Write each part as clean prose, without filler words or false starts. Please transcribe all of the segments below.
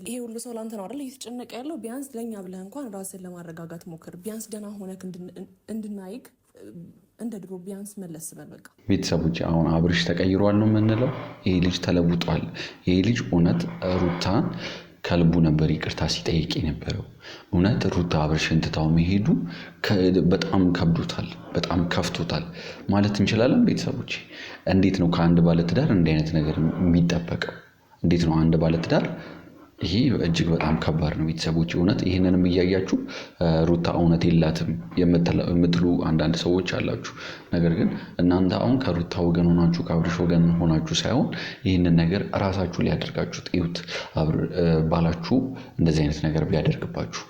ይሄ ሁሉ ሰው ላንተ ነው አይደል እየተጨነቀ ያለው? ቢያንስ ለኛ ብለህ እንኳን ራስን ለማረጋጋት ሞክር። ቢያንስ ደህና ሆነክ እንድናይክ እንደ ድሮ ቢያንስ መለስ በል በቃ። ቤተሰቦች አሁን አብርሽ ተቀይሯል ነው የምንለው? ይሄ ልጅ ተለውጧል። ይሄ ልጅ እውነት ሩታን ከልቡ ነበር ይቅርታ ሲጠይቅ የነበረው። እውነት ሩታ አብርሽን ትታው መሄዱ በጣም ከብዶታል፣ በጣም ከፍቶታል ማለት እንችላለን። ቤተሰቦች እንዴት ነው ከአንድ ባለትዳር እንዲህ አይነት ነገር የሚጠበቀው? እንዴት ነው አንድ ባለትዳር? ይሄ እጅግ በጣም ከባድ ነው። ቤተሰቦች እውነት ይህንንም እያያችሁ ሩታ እውነት የላትም የምትሉ አንዳንድ ሰዎች አላችሁ። ነገር ግን እናንተ አሁን ከሩታ ወገን ሆናችሁ ከአብርሽ ወገን ሆናችሁ ሳይሆን ይህንን ነገር እራሳችሁ ሊያደርጋችሁ ጥዩት። ባላችሁ እንደዚህ አይነት ነገር ቢያደርግባችሁ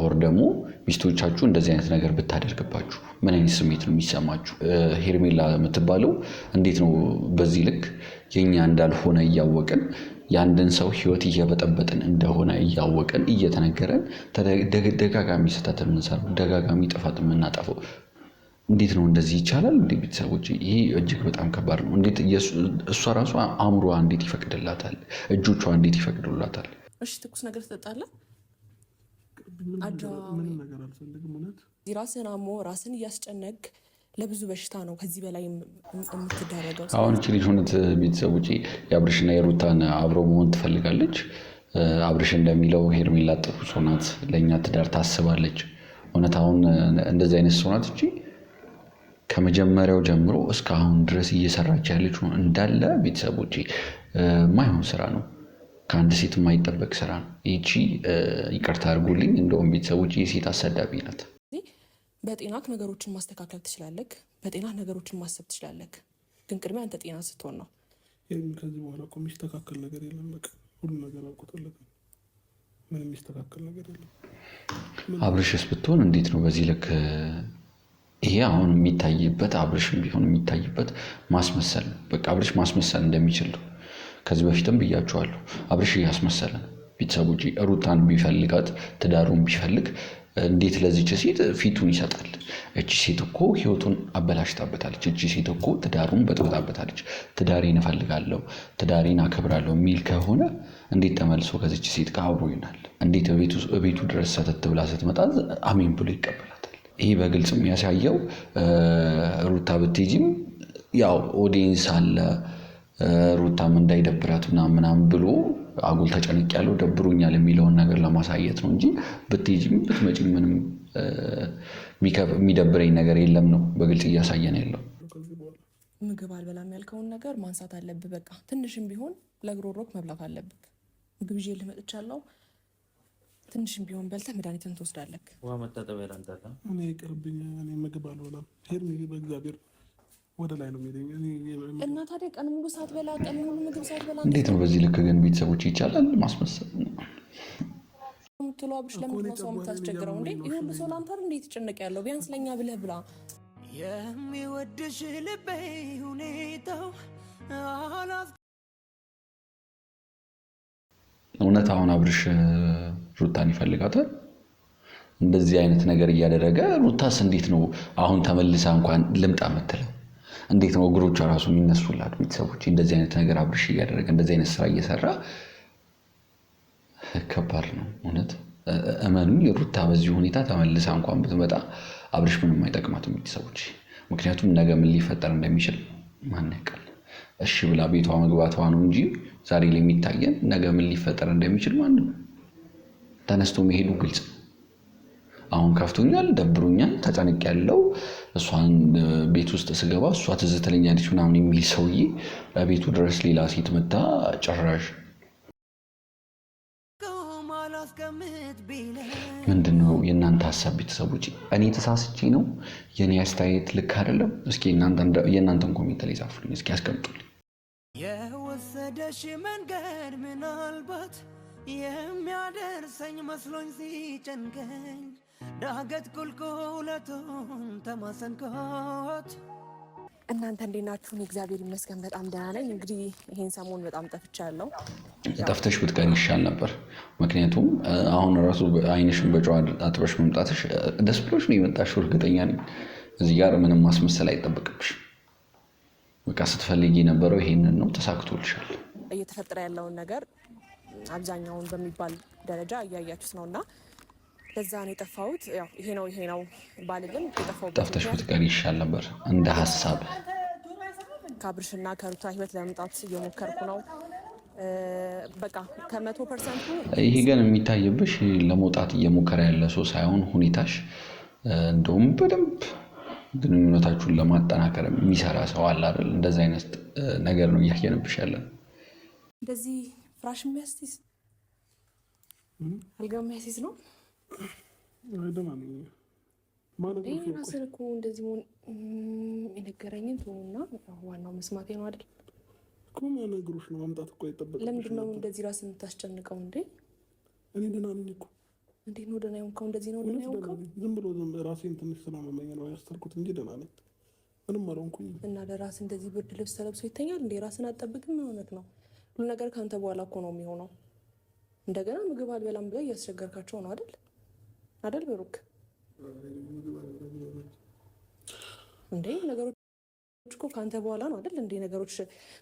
ኦር ደግሞ ሚስቶቻችሁ እንደዚህ አይነት ነገር ብታደርግባችሁ ምን አይነት ስሜት ነው የሚሰማችሁ? ሄርሜላ የምትባለው እንዴት ነው በዚህ ልክ የኛ እንዳልሆነ እያወቅን የአንድን ሰው ህይወት እየበጠበጥን እንደሆነ እያወቅን እየተነገረን ደጋጋሚ ስህተት የምንሰራው ደጋጋሚ ጥፋት የምናጠፈው እንዴት ነው እንደዚህ ይቻላል? እንዴ ቤተሰቦች ይሄ እጅግ በጣም ከባድ ነው። እንዴት እሷ ራሷ አእምሮዋ እንዴት ይፈቅድላታል? እጆቿ እንዴት ይፈቅዱላታል? እሺ ትኩስ ነገር ትጠጣለህ? ምን ነገር አልፈልግም። እውነት ራስን አሞ ራስን እያስጨነቅ ለብዙ በሽታ ነው ከዚህ በላይ የምትዳረገው። አሁን እቺ ልጅ እውነት ቤተሰቦቼ የአብርሽና የሩታን አብሮ መሆን ትፈልጋለች። አብርሽ እንደሚለው ሄርሜላ ጥሩ ሰው ናት፣ ለእኛ ትዳር ታስባለች። እውነት አሁን እንደዚህ አይነት ሰው ናት። እቺ ከመጀመሪያው ጀምሮ እስካሁን ድረስ እየሰራች ያለች እንዳለ ቤተሰቦቼ ማይሆን ስራ ነው። ከአንድ ሴት የማይጠበቅ ስራ ነው። ይቺ ይቅርታ አድርጉልኝ፣ እንደውም ቤተሰቦች የሴት አሰዳቢ ናት። በጤናክ ነገሮችን ማስተካከል ትችላለህ። በጤናክ ነገሮችን ማሰብ ትችላለህ። ግን ቅድሚያ አንተ ጤና ስትሆን ነው። ከዚህ በኋላ እኮ የሚስተካከል ነገር የለም። በቃ ሁሉ ነገር አውቆተለት ምንም የሚስተካከል ነገር የለም። አብርሽስ ብትሆን እንዴት ነው በዚህ ልክ? ይሄ አሁን የሚታይበት አብርሽም ቢሆን የሚታይበት ማስመሰል ነው። በቃ አብርሽ ማስመሰል እንደሚችል ነው። ከዚህ በፊትም ብያቸዋለሁ። አብርሽ እያስመሰለ ነው። ቤተሰቦች ሩታን ቢፈልጋት ትዳሩን ቢፈልግ እንዴት ለዚች ሴት ፊቱን ይሰጣል? እቺ ሴት እኮ ህይወቱን አበላሽታበታለች። እቺ ሴት እኮ ትዳሩን በጥብጣበታለች። ትዳሬን እፈልጋለሁ፣ ትዳሬን አከብራለሁ የሚል ከሆነ እንዴት ተመልሶ ከዚች ሴት ጋር አብሮ ይሆናል? እንዴት ቤቱ ድረስ ሰተት ብላ ስትመጣ አሜን ብሎ ይቀበላታል? ይሄ በግልጽ የሚያሳየው ሩታ ብትሄጂም ያው ኦዲየንስ አለ ሩታም እንዳይደብራት ምናምን ብሎ አጉል ተጨንቅ ያለው ደብሮኛል የሚለውን ነገር ለማሳየት ነው እንጂ ብትሄጂም ብትመጪም ምንም የሚደብረኝ ነገር የለም ነው በግልጽ እያሳየን ያለው። ምግብ አልበላም ያልከውን ነገር ማንሳት አለብህ። በቃ ትንሽም ቢሆን ለግሮሮክ መብላት አለብህ። ምግብ ይዤ ልመጥቻለሁ። ትንሽም ቢሆን በልተህ መድኃኒትን ትወስዳለህ። ውሃ መታጠቢያ ላምጣልህ? እኔ ይቅርብኝ። እኔ ምግብ አልበላም። ሄድ ምግብ በእግዚአብሔር ወደ ላይ ነው የሚሄደኝ እና ታዲያ ቀን ሙሉ ሳትበላ ቀን ሙሉ ምግብ ሳትበላ እንዴት ነው በዚህ ልክ ግን ቤተሰቦች ይቻላል ማስመሰል የምትለው? አብርሽ ለምንድን ነው ሰው የምታስቸግረው እንዴ? ይህ ሁሉ ሰው ለአንተ እንዴት ተጨነቀ ያለው? ቢያንስ ለእኛ ብለህ ብላ። የሚወድሽ ልቤ ሁኔታው እውነት አሁን አብርሽ ሩታን ይፈልጋታል? እንደዚህ አይነት ነገር እያደረገ ሩታስ እንዴት ነው አሁን ተመልሳ እንኳን ልምጣ የምትለው? እንዴት ነው እግሮቿ ራሱ የሚነሱላት? ቤተሰቦች እንደዚህ አይነት ነገር አብርሽ እያደረገ እንደዚህ አይነት ስራ እየሰራ ከባድ ነው እውነት። እመኑኝ ሩታ በዚህ ሁኔታ ተመልሳ እንኳን ብትመጣ አብርሽ ምንም አይጠቅማትም ቤተሰቦች። ምክንያቱም ነገ ምን ሊፈጠር እንደሚችል ማን ያውቃል? እሺ ብላ ቤቷ መግባቷ ነው እንጂ ዛሬ ላይ የሚታየን ነገ ምን ሊፈጠር እንደሚችል ማንም ተነስቶ መሄዱ ግልጽ። አሁን ከፍቶኛል፣ ደብሮኛል፣ ተጨንቅ ያለው እሷን ቤት ውስጥ ስገባ እሷ ትዝ ትለኛለች ምናምን የሚል ሰውዬ ቤቱ ድረስ ሌላ ሴት መታ ጭራሽ ምንድነው የእናንተ ሀሳብ ቤተሰቦች? እኔ ተሳስቼ ነው? የኔ አስተያየት ልክ አይደለም? እስኪ የእናንተን ኮሜንት ላይ ጻፉልኝ፣ እስኪ ያስቀምጡልኝ። የወሰደሽ መንገድ ምናልባት የሚያደርሰኝ መስሎኝ ሲጨንቀኝ ዳገት ቁልቁለቱን ተማሰንኮት። እናንተ እንዴት ናችሁ? እግዚአብሔር ይመስገን በጣም ደህና ነኝ። እንግዲህ ይሄን ሰሞን በጣም ጠፍቻለሁ። ጠፍተሽ ብትቀሪ ይሻል ነበር። ምክንያቱም አሁን ራሱ አይንሽን በጨዋ አጥበሽ መምጣትሽ ደስ ብሎሽ ነው የመጣሽው። እርግጠኛ ነኝ እዚህ ጋር ምንም ማስመሰል አይጠበቅብሽ። በቃ ስትፈልጊ የነበረው ይሄንን ነው፣ ተሳክቶልሻል። እየተፈጠረ ያለውን ነገር አብዛኛውን በሚባል ደረጃ እያያችሁት ነውና ለዛ ነው የጠፋሁት። ያው ይሄ ነው ባልልም የጠፋሁት ጠፍተሽ ብትቀሪ ይሻል ነበር እንደ ሀሳብ። ከአብርሽና ከሩታ ህይወት ለመምጣት እየሞከርኩ ነው። በቃ ከ100%። ይሄ ግን የሚታይብሽ ለመውጣት እየሞከረ ያለ ሰው ሳይሆን ሁኔታሽ እንደውም በደንብ ግንኙነታችሁን ለማጠናከር የሚሰራ ሰው አለ አይደል? እንደዚህ አይነት ነገር ነው እያየንብሽ ያለን። እንደዚህ ፍራሽ የሚያስይዝ አልጋ የሚያስይዝ ነው ራስን እኮ እንደዚህ ሆን የነገረኝን ትሆኑና ዋናው መስማቴ ነው አይደል? እኮ ነገሮች ነው ማምጣት እኮ አይጠበቅም። ለምንድን ነው እንደዚህ ራስን የምታስጨንቀው እንዴ? እኔ ደህና ነኝ እኮ። እንዴት ነው ደህና የሆንከው? እንደዚህ ነው ደህና የሆንከው? ዝም ብሎ ራሴን ትንሽ ስላመመኝ ነው ያስተርኩት እንጂ ደህና ነኝ። ምንም አልሆንኩኝ። እና ለራስ እንደዚህ ብርድ ልብስ ተለብሶ ይተኛል እንዴ? ራስን አትጠብቅም? እውነት ነው ሁሉ ነገር ከአንተ በኋላ እኮ ነው የሚሆነው። እንደገና ምግብ አልበላም ብለህ እያስቸገርካቸው ነው አይደል ብሩክ? እንዴ ነገሮች እኮ ከአንተ በኋላ ነው አይደል እንዴ? ነገሮች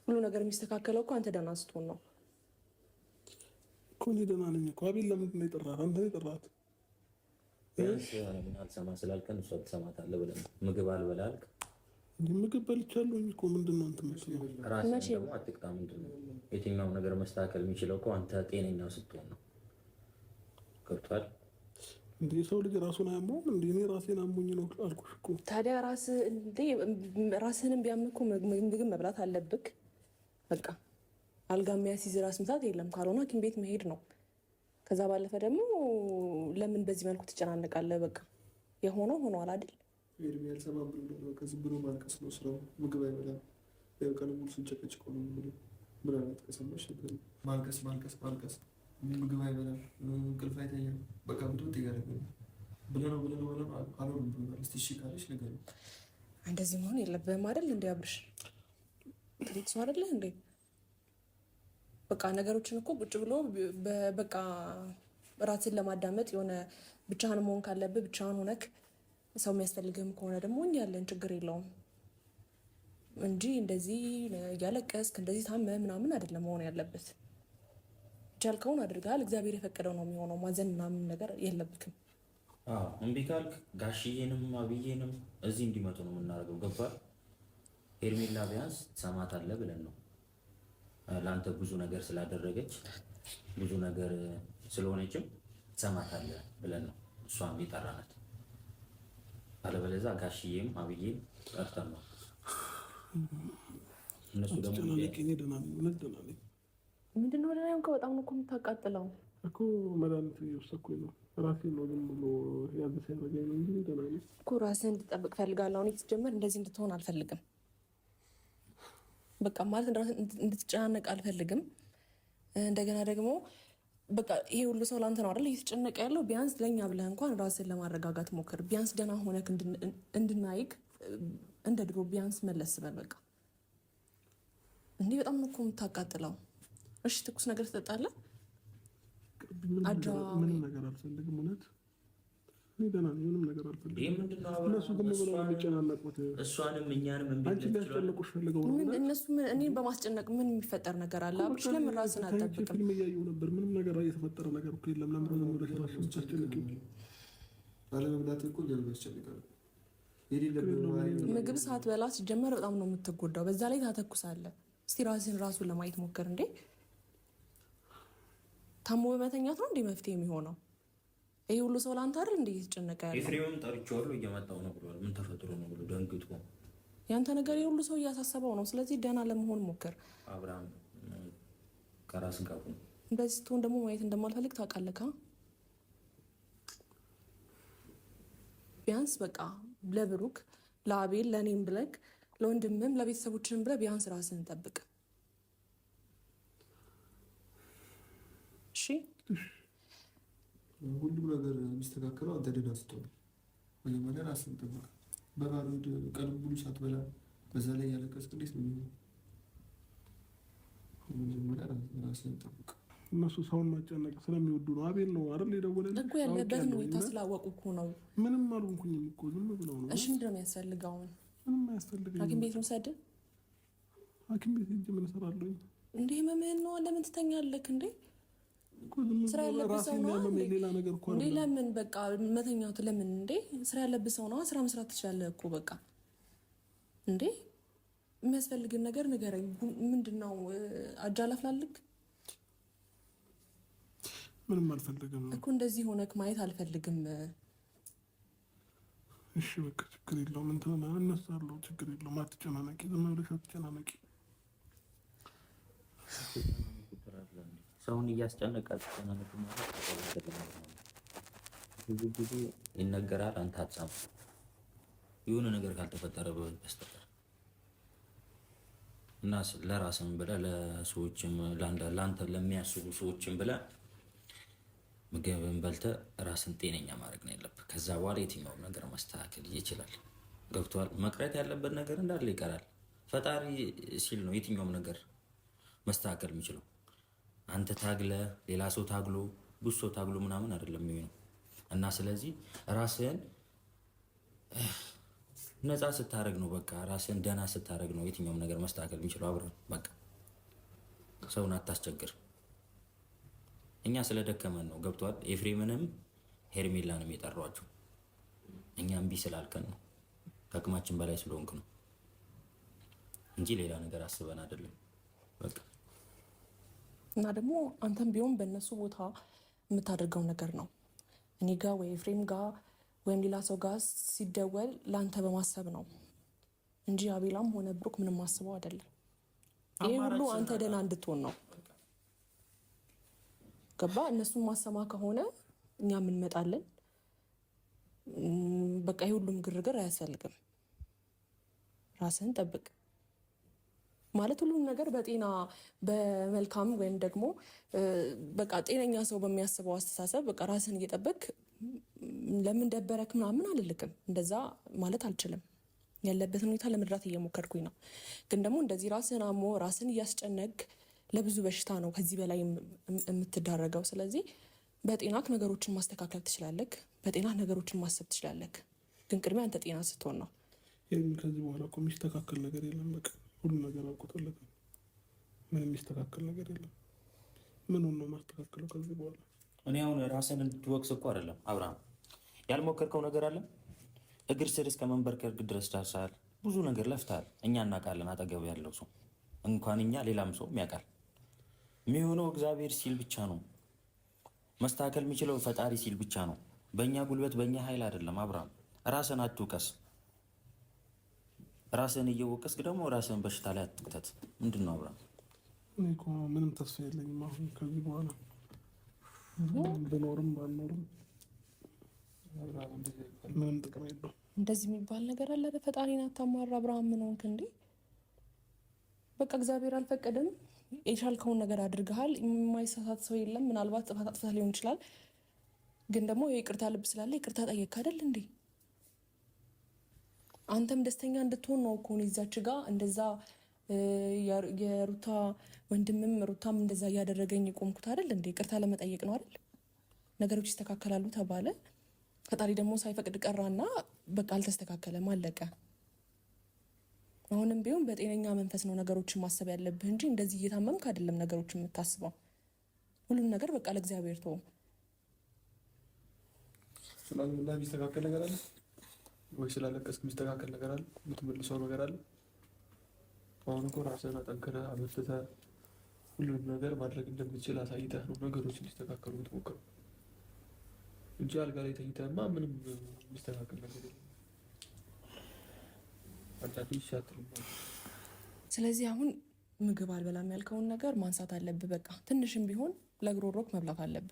ሁሉ ነገር የሚስተካከለው እኮ አንተ ደህና ስትሆን ነው እኮ። እኔ ደህና ነኝ እኮ። አቤል ለምንድን ነው የጠራህ? አንተ ነው የጠራሃት? አልሰማ ስላልከን እሷ ትሰማታለህ ብለህ ነው። ምግብ አልበላ አልክ። ምግብ በልቻለሁኝ እኮ። ምንድን ነው እንትን መስሎኝ። ራስህን ደግሞ አትቅጣ። ምንድን ነው የትኛው ነገር መስተካከል የሚችለው እኮ አንተ ጤነኛው ስትሆን ነው። ገብቶሃል እንዴ? ሰው ልጅ ራሱን አያመውም እንዴ? እኔ ራሴን አሞኝ ነው አልኩሽ እኮ። ታዲያ ራስህንም ቢያምህ እኮ ምግብ መብላት አለብክ። በቃ አልጋ የሚያስይዝ ራስ ምታት የለም። ካልሆነ ሐኪም ቤት መሄድ ነው። ከዛ ባለፈ ደግሞ ለምን በዚህ መልኩ ትጨናነቃለህ? በቃ የሆነው ሆኗል አይደል? ኤርሚ ያልሰማም ብሎ ከዚህ ብሎ ማልቀስ ነው ስራው። ምግብ አይበላም። ያው ቀን ሙሉ ስንጨቀጭቅ ነው ብሎ ምን አይነት ከሰማሽ ማልቀስ ምግብ አይበላም፣ እንቅልፍ አይተኛም። በቃ ብሎ ትያለህ ብለህ ነው አልሆንም ብሎ እስቲ እሺ ካለሽ ነገር ነው። እንደዚህ መሆን የለብህም አይደል እንዴ አብርሽ? ትልቅ ሰው አይደለህ እንዴ? በቃ ነገሮችን እኮ ቁጭ ብሎ በቃ ራስን ለማዳመጥ የሆነ ብቻህን መሆን ካለብህ ብቻህን ሆነክ፣ ሰው የሚያስፈልግህም ከሆነ ደግሞ እኛ ያለን ችግር የለውም እንጂ እንደዚህ እያለቀስክ እንደዚህ ታመ ምናምን አይደለም መሆን ያለበት። ቻልከውን አድርገሃል። እግዚአብሔር የፈቀደው ነው የሚሆነው። ማዘን ምናምን ነገር የለብክም። እምቢ ካልክ ጋሽዬንም አብዬንም እዚህ እንዲመጡ ነው የምናደርገው። ገባህ? ሄርሜላ ቢያንስ ትሰማታለህ ብለን ነው። ለአንተ ብዙ ነገር ስላደረገች ብዙ ነገር ስለሆነችም ትሰማታለህ ብለን ነው እሷም የጠራናት። አለበለዚያ ጋሽዬም አብዬም ጠርተን ነው እነሱ ደግሞ ምንድን ነው ደህና የሆንከው? በጣም ነው እኮ የምታቃጥለው እኮ። መድኃኒት እየወሰድኩኝ ነው። ራሴን ነው ዝም ብሎ ያዘ ሲያደርገኝ ነው እንጂ ደህና ነኝ እኮ። ራስህን እንድጠብቅ ፈልጋለሁ። እኔ ስትጀምር እንደዚህ እንድትሆን አልፈልግም። በቃ ማለት እንድትጨናነቅ አልፈልግም። እንደገና ደግሞ በቃ ይሄ ሁሉ ሰው ላንተ ነው አይደል እየተጨነቀ ያለው። ቢያንስ ለእኛ ብለህ እንኳን ራስህን ለማረጋጋት ሞክር። ቢያንስ ደህና ሆነህ እንድናይክ እንደ ድሮ ቢያንስ መለስ በል። በቃ እንዲህ በጣም ነው እኮ የምታቃጥለው። እሺ ትኩስ ነገር ትጠጣለህ? ምንም ነገር አልፈልግም። እውነት እኔ ደህና ነኝ። ምንም ነገር አልፈልግም። እነሱ ግን ብለው የሚጨናነቁት እሷንም እኛንም አንቺ ሊያስጨንቁሽ ፈልገው ነው። እነሱ እኔን በማስጨነቅ ምን የሚፈጠር ነገር አለ? አብርሽ ለምን ራስን አትጠብቅም? ፊልም እያየሁ ነበር። ምንም ነገር የተፈጠረ ነገር እኮ የለም። ለምን ነው ወደ ራስሽ የምታስጨንቂው? ባለመብላት እኮ ለምን ያስጨንቃል? ምግብ ሳትበላ ሲጀመር በጣም ነው የምትጎዳው። በዛ ላይ ታተኩሳለህ። እስቲ ራስን ራሱን ለማየት ሞክር እንዴ። ታሞ በመተኛት ነው እንዴ መፍትሄ የሚሆነው? ይሄ ሁሉ ሰው ላንተ አይደል እንዴ እየተጨነቀ ያለው? ኤፍሬምም ጠርቼዋለሁ እየመጣሁ ነው ብሏል። ምን ተፈጥሮ ነው ብሎ ደንግጦ ያንተ ነገር የሁሉ ሰው እያሳሰበው ነው። ስለዚህ ደህና ለመሆን ሞክር። አብርሃም ከራስን ጋር ነው። እንደዚህ ስትሆን ደግሞ ማየት እንደማልፈልግ ታውቃለህ። ቢያንስ በቃ ለብሩክ ለአቤል ለእኔም ብለክ ለወንድምም ለቤተሰቦችንም ብለህ ቢያንስ ራስህን ጠብቅ እሺ? ሁሉም ነገር የሚስተካከለው አንተ ደህና ስትሆን። መጀመሪያ ራስህን ጠብቅ። በባዶ ቀን ሙሉ ሳትበላ በዛ ላይ ያለቀስክ እንዴት ነው የሚሆነው? መጀመሪያ ራስህን ጠብቅ። እነሱ ሰውን ማጨነቅ ስለሚወዱ ነው። አቤል ነው አይደል የደወለልኝ እኮ። ያለበትን ሁኔታ ስላወቁ እኮ ነው። ምንም አልሆንኩኝም እኮ ዝም ብለው ነው። እሺ ምንድን ነው የሚያስፈልገው? ምንም አያስፈልገኝም። ሐኪም ቤት ነው ሰድ ሐኪም ቤት ሂጅ ምን እሰራለሁ እንዴ? ህመምህን ነው ለምን ትተኛለህ እንዴ? ስራ ያለብህ ሰው ነው ሌላ ነገር እኮ እንዴ? ለምን በቃ መተኛቱ ለምን እንዴ? ስራ ያለብህ ሰው ነው፣ ስራ መስራት ትችላለህ እኮ በቃ እንዴ። የሚያስፈልግን ነገር ንገረኝ። ምንድን ነው አጃላፍ ላልክ? ምንም አልፈልግም እኮ እንደዚህ ሆነክ ማየት አልፈልግም። እሺ በቃ ችግር የለውም። እንትን እነሳለሁ፣ ችግር የለውም። አትጨናነቂ፣ ዝም ብለሽ አትጨናነቂ። ሰውን እያስጨነቀ አትጨናነቂ ማለት ብዙ ጊዜ ይነገራል፣ አንተ አትሰማም። የሆነ ነገር ካልተፈጠረ በስተቀር እና ለራስም ብለህ ለሰዎችም ለአንተ ለሚያስቡ ሰዎችም ብለህ ምግብን በልተህ ራስን ጤነኛ ማድረግ ነው ያለብህ። ከዛ በኋላ የትኛውም ነገር ማስተካከል ይችላል። ገብቶሃል? መቅረት ያለበት ነገር እንዳለ ይቀራል። ፈጣሪ ሲል ነው የትኛውም ነገር መስተካከል የሚችለው። አንተ ታግለ ሌላ ሰው ታግሎ ብዙ ሰው ታግሎ ምናምን አይደለም የሚሆነው። እና ስለዚህ ራስህን ነፃ ስታደርግ ነው በቃ ራስህን ደህና ስታደርግ ነው የትኛውም ነገር መስተካከል የሚችለው። አብረን በቃ ሰውን አታስቸግር። እኛ ስለደከመን ነው። ገብቷል? ኤፍሬምንም ሄርሜላንም የጠሯቸው እኛ እምቢ ስላልከን ነው፣ ከአቅማችን በላይ ስለሆንክ ነው እንጂ ሌላ ነገር አስበን አይደለም። በቃ እና ደግሞ አንተም ቢሆን በእነሱ ቦታ የምታደርገው ነገር ነው። እኔ ጋ ወይ ኤፍሬም ጋ ወይም ሌላ ሰው ጋር ሲደወል ለአንተ በማሰብ ነው እንጂ አቤላም ሆነ ብሩክ ምንም ማስበው አይደለም። ይህ ሁሉ አንተ ደህና እንድትሆን ነው። ገባ? እነሱን ማሰማ ከሆነ እኛም እንመጣለን። በቃ ይህ ሁሉም ግርግር አያስፈልግም። ራስህን ጠብቅ ማለት ሁሉም ነገር በጤና በመልካም ወይም ደግሞ በቃ ጤነኛ ሰው በሚያስበው አስተሳሰብ በቃ ራስህን እየጠበቅ ለምን ደበረክ ምናምን አልልክም። እንደዛ ማለት አልችልም። ያለበትን ሁኔታ ለመድራት እየሞከርኩኝ ነው። ግን ደግሞ እንደዚህ ራስህን አሞ ራስህን እያስጨነቅ ለብዙ በሽታ ነው ከዚህ በላይ የምትዳረገው። ስለዚህ በጤናክ ነገሮችን ማስተካከል ትችላለክ። በጤና ነገሮችን ማሰብ ትችላለክ። ግን ቅድሚያ አንተ ጤና ስትሆን ነው። ከዚህ በኋላ እኮ የሚስተካከል ነገር የለም። በቃ ሁሉ ነገር አውቆታለሁ። ምን የሚስተካከል ነገር የለም። ምን ነው ማስተካከለው ከዚህ በኋላ? እኔ አሁን ራስን እንድትወቅስ እኮ አይደለም አብርሃም። ያልሞከርከው ነገር አለ። እግር ስር እስከ መንበርከክ ድረስ ደርሰሃል። ብዙ ነገር ለፍተሃል። እኛ እናውቃለን። አጠገብ ያለው ሰው እንኳን እኛ ሌላም ሰው ያውቃል። የሚሆነው እግዚአብሔር ሲል ብቻ ነው። መስተካከል የሚችለው ፈጣሪ ሲል ብቻ ነው። በእኛ ጉልበት በእኛ ኃይል አይደለም። አብርሃም ራስን አትውቀስ። ራስን እየወቀስክ ደግሞ ራስን በሽታ ላይ አትክተት። ምንድን ነው አብርሃም? እኔ እኮ ምንም ተስፋ የለኝም አሁን ከዚህ በኋላ ብኖርም ባልኖርም ምንም ጥቅም የለውም። እንደዚህ የሚባል ነገር አለ? ፈጣሪን አታማራ አብርሃም። ምን ሆንክ እንዴ? በቃ እግዚአብሔር አልፈቀደም። የቻልከውን ነገር አድርገሃል። የማይሳሳት ሰው የለም። ምናልባት ጥፋት አጥፍተህ ሊሆን ይችላል። ግን ደግሞ የይቅርታ ልብ ስላለ ይቅርታ ጠየቅ አይደል እንዴ? አንተም ደስተኛ እንድትሆን ነው እኮ ይዛች ጋ እንደዛ የሩታ ወንድምም ሩታም እንደዛ እያደረገኝ የቆምኩት አይደል እንዴ? ይቅርታ ለመጠየቅ ነው አይደል? ነገሮች ይስተካከላሉ ተባለ። ፈጣሪ ደግሞ ሳይፈቅድ ቀራና በቃ አልተስተካከለም፣ አለቀ። አሁንም ቢሆን በጤነኛ መንፈስ ነው ነገሮችን ማሰብ ያለብህ እንጂ እንደዚህ እየታመምክ አይደለም ነገሮችን የምታስበው። ሁሉም ነገር በቃ ለእግዚአብሔር ተው። ስላልላ የሚስተካከል ነገር አለ ወይ? ስላለቀስክ የሚስተካከል ነገር አለ? የምትመልሰው ነገር አለ? አሁን እኮ ራስህን አጠንክረህ አበርትተህ ሁሉንም ነገር ማድረግ እንደምትችል አሳይተህ ነው ነገሮች እንዲስተካከሉ የምትሞክረው እንጂ አልጋ ላይ ተኝተህማ ምንም የሚስተካከል ነገር የለም። ስለዚህ አሁን ምግብ አልበላም ያልከውን ነገር ማንሳት አለብህ። በቃ ትንሽም ቢሆን ለግሮሮክ መብላት አለብህ።